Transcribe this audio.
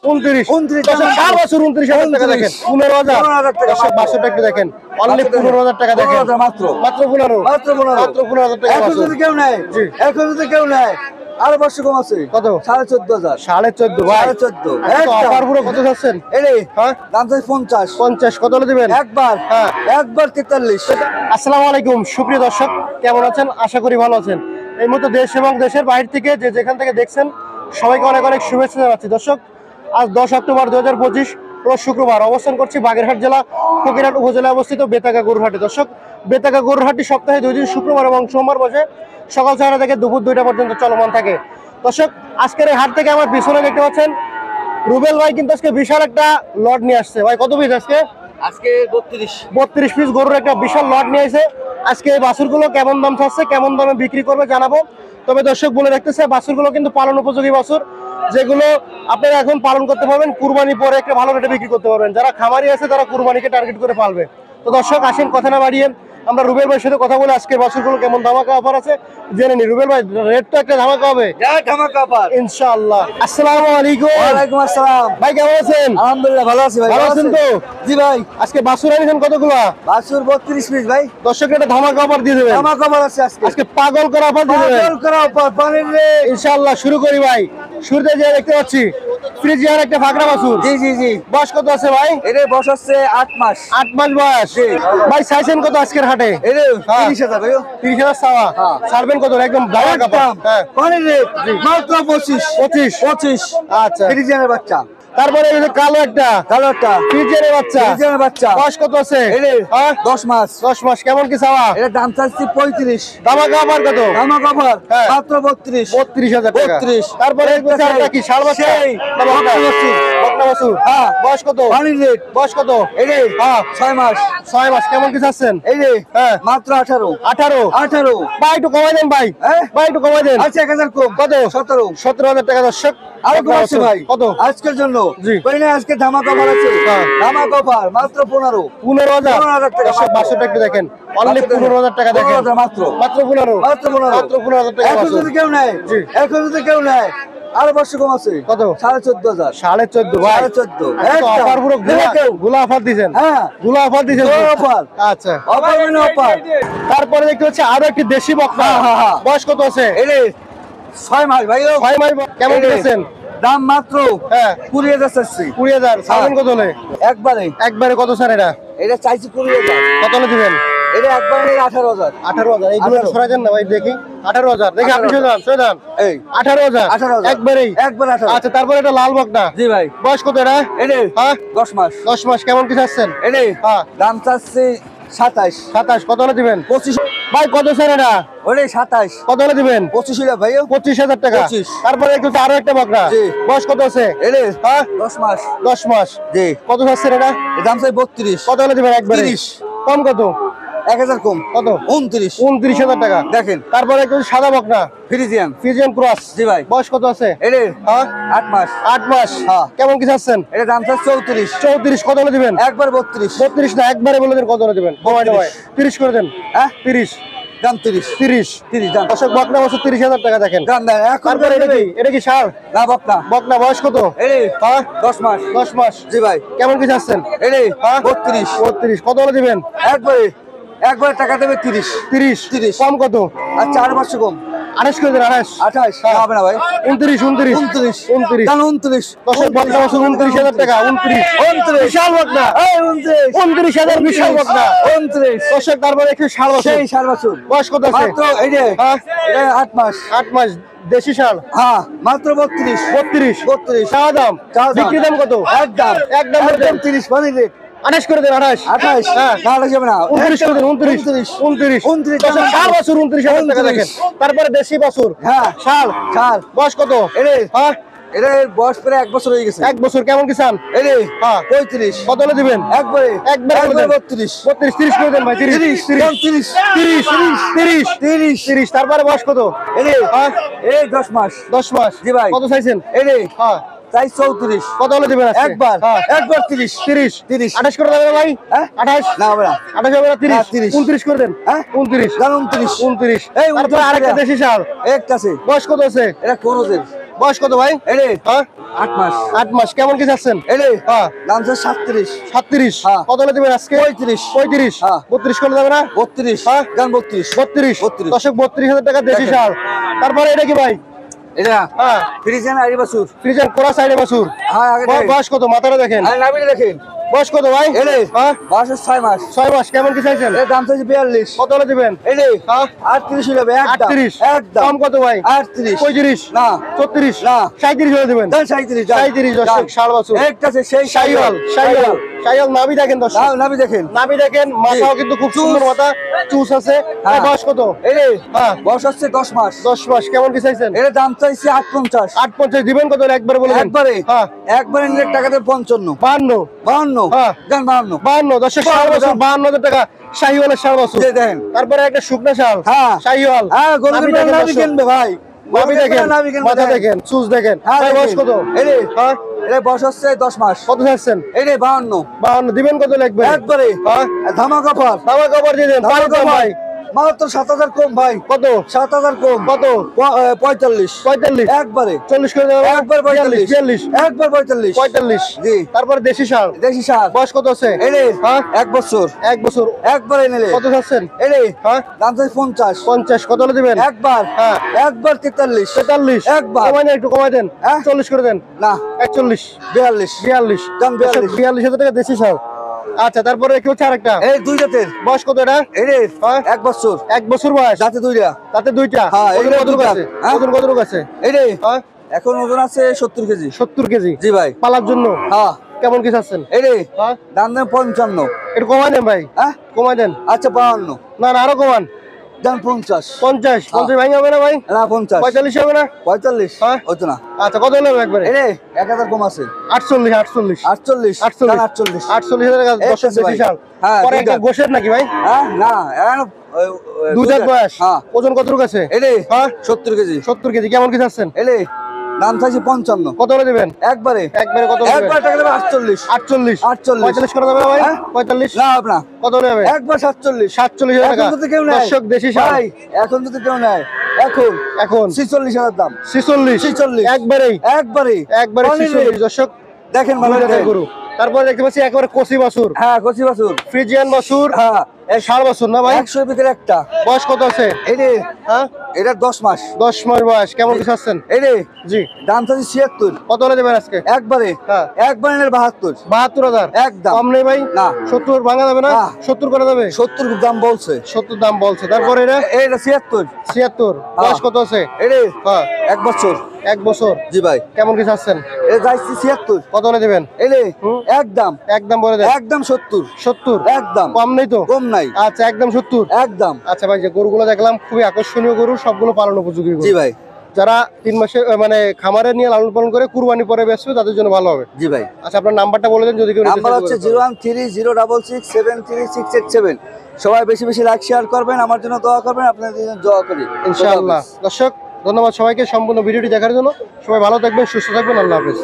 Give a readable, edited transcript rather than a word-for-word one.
29 4 বছর 29,000 টাকা দেখেন 15,000 টাকা বাছুরটা একটু দেখেন অনলি 15,000 টাকা দেখেন মাত্র 15,000 টাকা এখন যদি কেউ নেয় এখন যদি কেউ নেয় আরো 500 কম আছে কত 14,500 14.5 ভাই 14,500 অফার পুরো কত যাচ্ছেন এই হ্যাঁ দাম চাই 50 কত হলে দিবেন একবার হ্যাঁ একবার 43 আসসালামু আলাইকুম সুপ্রিয় দর্শক কেমন আছেন আশা করি ভালো আছেন এই মুহূর্তে দেশ এবং দেশের বাইরে থেকে যে যেখান থেকে দেখছেন সবাইকে অনেক অনেক শুভেচ্ছা জানাচ্ছি দর্শক আজ 10 অক্টোবর 2025 রোজ শুক্রবার অবস্থান করছি বাগেরহাট জেলা ফকিরহাট উপজেলায় অবস্থিত বেতাগা গরুহাটে দর্শক বেতাগা গরুহাটটি সপ্তাহে 2 দিন শুক্রবার এবং সোমবার বসে সকাল 6টা থেকে দুপুর 2টা পর্যন্ত চলমান থাকে দর্শক আজকের এই হাট থেকে আমার পিছনে দেখতে পাচ্ছেন রুবেল ভাই কিন্তু আজকে বিশাল একটা লট নিয়ে আসছে ভাই কত পিস আজকে 32 পিস গরুর একটা বিশাল লট নিয়ে এসে আজকে এই বাছুরগুলো কেমন দাম চাচ্ছে কেমন দামে বিক্রি করবে জানাবো তবে দর্শক বলে রাখতেছে বাছুরগুলো কিন্তু পালন উপযোগী বাছুর যেগুলো আপনারা এখন পালন করতে পারবেন কুরবানি পরে একটা ভালো রেটে বিক্রি করতে পারবেন যারা খামারি আছে তারা কুরবানিকে টার্গেট করে পালবে তো দর্শক আসেন কথা না বাড়িয়ে আমরা রুবেল ভাইয়ের সাথে কথা বলে আজকে বাছুরগুলো কেমন ধামাকা অফার আছে জেনে নি রুবেল ভাই রেট তো একটা ধামাকা হবে ধামাকা অফার ইনশাআল্লাহ আসসালামু আলাইকুম ওয়া আলাইকুম আসসালাম ভাই কেমন আছেন আলহামদুলিল্লাহ ভালো আছি ভাই ভালো আছেন তো জি ভাই আজকে বাছুর আনিছেন কতগুলো বাছুর 32 পিস ভাই দর্শকের একটা ধামাকা অফার দিয়ে দেবেন ধামাকা অফার আছে আজকে পাগল করা অফার দিয়ে দেবেন পাগল করা অফার পানির রে ইনশাআল্লাহ শুরু করি ভাই শুরুতে যে দেখতে পাচ্ছি ফ্রিজিয়ার একটা ফাকরা বাছুর জি বয়স কত আছে ভাই এর বয়স হচ্ছে 8 মাস 8 মাস বয়স ভাই চাইছেন কত আজকের হাটে এর 30,000 ভাই 30,000 চাওয়া ছাড়বেন কত একদম ধামাকা হ্যাঁ পানির রে মাত্র 25 আচ্ছা ফ্রিজিয়ানের বাচ্চা তারপরে এই যে কালোটা ফ্রিজিয়ানের বাচ্চা বয়স কত আছে হ্যাঁ 10 মাস কেমন কি চাওয়া এর দাম চাচ্ছি 35 ধামাকা অফার কত ধামাকা অফার হ্যাঁ। মাত্র 32,000 টাকা 32 তারপরে এই যে আরেকটা কি ষাঁড় বাচ্চা বকনা বাছুর হ্যাঁ বয়স কত পানির রেট বয়স কত এই রে হ্যাঁ 6 মাস 6 মাস কেমন কি চাচ্ছেন এই রে হ্যাঁ মাত্র 18 ভাই একটু কমাই দেন ভাই হ্যাঁ? ভাই একটু কমাই দেন আচ্ছা 1000 কম কত 17 টাকা দর্শক আরো কম আছে ভাই কত আজকের জন্য জি। কইনা আজকে ধামাকা অফার আছে হ্যাঁ। ধামাকা অফার মাত্র 15 15,000 টাকা দর্শক বাছুরটা একটু দেখেন অনলি 15,000 টাকা দেখেন 15,000 মাত্র 15 মাত্র 15,000 টাকা এখন বাছুর যদি কেউ নেয় জি। এখন যদি কেউ নেয় আরো 500 কম আছে কত 14,500 14.5 ভাই 14,500 অফার পুরো গুলা অফার দিবেন হ্যাঁ গুলা অফার দিবেন গুলা offer। আচ্ছা অফার মানে অফার তারপরে দেখতে হচ্ছে আরো একটি দেশি বকনা হ্যাঁ। বয়স কত আছে এই রে 6 মাস ভাই 6 মাস কেমন দিয়েছেন দাম মাত্র হ্যাঁ 20,000 চাচ্ছি 20,000 সাবেন কত হলে একবারে কত স্যার এটা চাইছি 20,000 কত হলে দিবেন এটা একবারে 18,000 18,000 এইগুলো 18,000 সরাই দেন না ভাই দেখি 18,000 দেখি আপনি সরান এই 18,000 একবারেই একবার 18 আচ্ছা তারপরে এটা লাল বকনা জি ভাই বয়স কত এটা এটা হ্যাঁ 10 মাস 10 মাস কেমন কি চাচ্ছেন এটা হ্যাঁ দাম চাচ্ছি 27 কত হলে দিবেন 25 ভাই কত স্যার এটা ওরে 27 কত হলে দিবেন 25 ভাই 25,000 টাকা 25 তারপরে একটু আরো একটা বকনা জি। বয়স কত আছে এটা হ্যাঁ 10 মাস 10 মাস জি কত চাচ্ছেন এটা এর দাম চাই 32 কত হলে দিবেন একবারে 30 কম কত 1000 কম কত 29 টাকা দেখেন তারপরে একটু সাদা বকনা ফিজিয়ান ক্রস জি ভাই বয়স কত আছে এটা হ্যাঁ 8 মাস 8 মাস হ্যাঁ। কেমন কি চাচ্ছেন এটা দাম চাই 34 34 কত হলে দিবেন একবার 32 32 না একবারে বলে দেন কত হলে দিবেন কমাই ভাই 30 করে দেন হ্যাঁ 30 দাম 30 দাম দর্শক বকনা বছর 30,000 টাকা দেখেন দাম দেন এখন তারপরে এটা কি ষাঁড় না বাপনা বকনা বয়স কত এই হ্যাঁ 10 মাস 10 মাস জি ভাই কেমন কি চাচ্ছেন এই হ্যাঁ 32 কত হলে দিবেন একবারে টাকা দেবে 30 30 কম কত আচ্ছা আর 500 কম 28 করে দেন 28 28 হবে না ভাই 29 দাম 29 দর্শক বকনা বছর 29,000 টাকা 29 বিশাল বকনা এই 29 29,000 বিশাল বকনা 29 দর্শক তারপরে একটু ষাঁড় সেই 4 বছর বয়স কত আছে মাত্র এই যে হ্যাঁ এটা 8 মাস 8 মাস দেশি ষাঁড় হ্যাঁ মাত্র 32 32 চাওয়া দাম বিক্রি দাম কত একদম একদম 30 পানি রেট 28 করে দেন 28 হ্যাঁ না লাগবে না 29 করে দেন 29 দর্শক 4 বছর 29,000 টাকা দেখেন তারপরে দেশি বাছুর হ্যাঁ ষাঁড় বয়স কত এরে হ্যাঁ এর বয়স প্রায় 1 বছর হয়ে গেছে 1 বছর কেমন কি চান এরে হ্যাঁ 35 কত হলে দিবেন একবারে 32 30 করে দেন ভাই 30 তারপরে বয়স কত এরে হ্যাঁ এই 10 মাস 10 মাস জি ভাই কত চাইছেন এরে হ্যাঁ চাই 34 কত হলে দিবেন আজকে একবার হ্যাঁ একবার 30 28 করে দেবেন ভাই হ্যাঁ 28 না হবে না 28 হবে না 30 হ্যাঁ, 30 29 করে দেন হ্যাঁ 29 দাম 29 29 এই তারপরে 29 আরেকটা টাকা। দেশি ষাঁড় একটা আছে বয়স কত আছে এটা কোরজের বয়স কত ভাই? এরে হ্যাঁ 8 মাস 8 মাস। কেমন কি চাচ্ছেন? এরে হ্যাঁ দাম হচ্ছে 37 37। হ্যাঁ। কত হলে দিবেন আজকে? 35 35। হ্যাঁ। 32 করে যাবে না? 32 হ্যাঁ। গান 32 32। 32 দর্শক 32,000 টাকা দেশি দেখেন। ষাঁড়। তারপরে এটা কি ভাই? এটা হ্যাঁ ফ্রিজেন আরি বাছুর ফ্রিজের কোরা সাইডে বাছুর। হ্যাঁ আগে দেখেন। বয়স কত? মাথাটা দেখেন। আর নাবিটা দেখেন। বয়স কত ভাই? এরে হ্যাঁ বয়স 6 মাস 6 মাস। কেমন কি চাইছেন? এর দাম চাইছে 42 কত হলে দিবেন? এরে হ্যাঁ 38 হবে একদম 38। একদম কম কত ভাই? 38 35 না 34 না 37 হলে দিবেন। দাম 37 37 দর্শক ষাঁড় বাছুর। একটা আছে সেই শাইওয়াল শাইওয়াল শাইওয়াল নাভি দেখেন দর্শক। নাবি দেখেন। নাভি দেখেন, মাথাও কিন্তু খুব সুন্দর মাথা, চুস আছে। হ্যাঁ। বয়স কত? এরে হ্যাঁ বয়স হচ্ছে 10 মাস 10 মাস। কেমন কি চাইছেন? এর দাম চাইছে 850 850 দিবেন কত? একবার বলে দেন। একবারে হ্যাঁ একবারে নিলে টাকা দেবে 55 52 52 হ্যাঁ। গান 52 52 দর্শক ষাঁড় বাছুর 52,000 টাকা শাহিওয়ালের ষাঁড় বাছুর। যে দেখেন। তারপরে একটা শুকনা ষাঁড় হ্যাঁ। শাহিওয়াল। হ্যাঁ গরু নাভি কিনবে দেখেন নাবি দর্শক। কিনবে ভাই নাভি দেখেন, নাবি কিনবে মাথা দেখেন, চুস দেখেন। হ্যাঁ ভাই বয়স কত? এরে হ্যাঁ এর বয়স হচ্ছে 10 মাস কত চাচ্ছেন? এরে 52 52 দিবেন কত লাগবে? একবারে হ্যাঁ ধামাকা অফার দামা কভার দিয়ে দেন। ধামাকা পানি কম ভাই। ভাই মাত্র 7000 কম ভাই কত? 7000 কম কত? 45 45 একবারে 40 করে দেবেন। একবার 42 45 একবার 45 45। জি তারপরে দেশি ষাঁড় দেশি সার বয়স কত আছে? এরে হ্যাঁ 1 বছর 1 বছর। একবারে নিলে কত চাচ্ছেন? এরে হ্যাঁ দাম চাই 50 50। কত হলে দিবেন? একবার হ্যাঁ। একবার 43 43। একবার। কমাই দেন, একটু কমাই দেন। হ্যাঁ? 40 করে দেন। না 41 42 42। দাম 42 42,000 টাকা দেশি ষাঁড়। আচ্ছা তারপরে কি হচ্ছে আরেকটা? এই দুই জাতের বয়স কত এটা? এরে হ্যাঁ? 1 বছর 1 বছর বয়স। জাতে দুইটা তাতে দুইটা। হ্যাঁ, ওজন এইটা কত দুইটা। আছে? হ্যাঁ? ওজন কত আছে? এরে হ্যাঁ এখন ওজন আছে 70 কেজি 70 কেজি। জি ভাই পালার জন্য হ্যাঁ কেমন কি চাচ্ছেন? এরে হ্যাঁ দাম দেন 55 একটু কমাই দেন ভাই, হ্যাঁ কমাই দেন। আচ্ছা 52 না না আরো কমান। দাম 50 50 50 ভাঙে হবে না ভাই? না 50 45 হবে না? 45 হ্যাঁ? হতো না আচ্ছা কত হলো একবারে? এরে 1000 কম আছে 48 48 48 48 দাম 48 48,000 টাকা এই 10 আছে ভাই। দেশি ষাঁড়। হ্যাঁ, পরে একটা দুইটা। গোশের নাকি ভাই? হ্যাঁ না এখন দুই দাঁত বয়স। হ্যাঁ ওজন কতটুকু আছে? এরে হ্যাঁ 70 কেজি 70 কেজি। কেমন কি চাচ্ছেন? এরে দাম চাইছে 55 কত হলে দিবেন? একবারে একবারে কত হলে দিবেন? একবার টাকা দেবে 48 48 48 45 করে দেবে না ভাই? হ্যাঁ? 45 না আপনার কত হলে হবে? একবার 47 47,000 টাকা এখন যদি কেউ নেয় দর্শক দেশি ষাঁড়। ভাই এখন যদি কেউ নেয় এখন এখন 46,000 দাম 46 46 একবারেই একবারে একবারে অনিলে। 46 দর্শক। দেখেন ভালো ভালো জাতের গরু। তারপরে দেখতে পাচ্ছি একেবারে কচি বাছুর, হ্যাঁ কচি বাছুর ফ্রিজিয়ান বাছুর, হ্যাঁ ষাঁড় বাছুর না ভাই? 100 ভিতরে একটা বয়স কত আছে? এরে হ্যাঁ এটা 10 মাস 10 মাস বয়স। কেমন কি চাচ্ছেন? এরে জি দাম চাইছে 76 কত হলে দেবেন আজকে? একবারে হ্যাঁ একবারে নিলে 72 72,000 একদম কম নেই ভাই? না 70 ভাঙা যাবে না? না। 70 করে দেবে? 70 দাম বলছে 70 দাম বলছে। তারপরে এটা এটা 76 76 বয়স কত আছে? এরে হ্যাঁ 1 বছর 1 বছর। জি ভাই কেমন কি চাচ্ছেন? এটা যাইছে 76 কত হলে দিবেন? এরে হুম। একদম একদম বলে দেন। একদম 70 70 একদম কম নেই তো? কম নাই আচ্ছা একদম 70। একদম আচ্ছা ভাই যে গরুগুলো দেখলাম খুবই আকর্ষণীয় গরু, সবগুলো পালন উপযোগী গরু। জি ভাই যারা 3 মাসে মানে খামারে নিয়ে লালন পালন করে কুরবানি পরে বেচবে তাদের জন্য ভালো হবে। জি ভাই আচ্ছা আপনার নাম্বারটা বলে দেন যদি কেউ নিতে নাম্বার চায় হচ্ছে বলে দেন। 01306673687। সবাই বেশি বেশি লাইক শেয়ার করবেন, আমার জন্য দোয়া করবেন, আপনাদের জন্য দোয়া করি ইনশাআল্লাহ। দর্শক ধন্যবাদ সবাইকে সম্পূর্ণ ভিডিওটি দেখার জন্য। সবাই ভালো থাকবেন, সুস্থ থাকবেন। আল্লাহ হাফেজ।